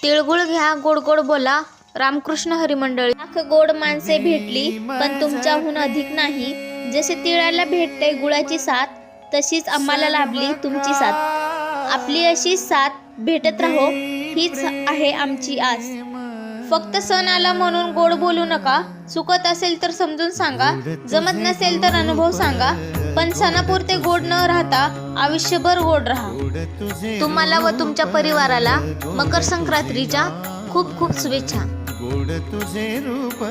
तिळगुळ घ्या, गोड गोड बोला. रामकृष्ण हरी मंडळी. लाख गोड माणसे भेटली, पण तुमच्याहून अधिक नाही. जसे तिळाला भेटते गुळाची साथ, तशीच आम्हाला लाभली तुमची साथ. आपली अशी साथ भेटत राहो, हीच आहे आमची आस. फक्त सण आला म्हणून गोड बोलू नका. चुकत असेल तर समजून सांगा, जमत नसेल तर अनुभव सांगा. पण सणापुरते गोड न राहता आयुष्यभर गोड राहा. तुम्हाला व तुमच्या परिवाराला मकर संक्रांतीच्या खूप खूप शुभेच्छा. गोड तुझे रूप,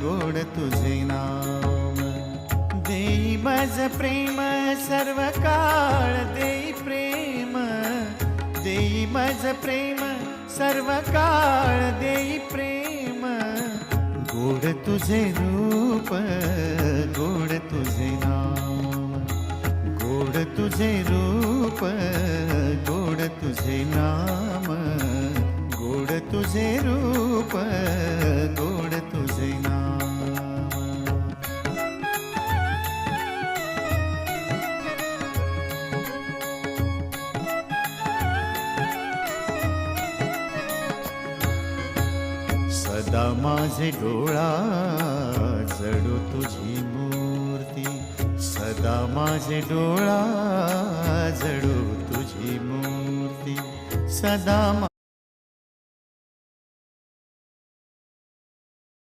गोड तुझे नाम, देई माझ प्रेम सर्व काळ, देई प्रेम, देई माझ प्रेम सर्व काळ, देई प्रेम. गोड तुझे रूप, गोड तुझे नाम, गोड तुझे रूप, गोड तुझे नाम, गोड तुझे रूप, गोड तुझे नाम. सदा माझे डोळा जडो तुझी मूर्ती, सदा माझे डोळा जडो तुझी मूर्ती, सदा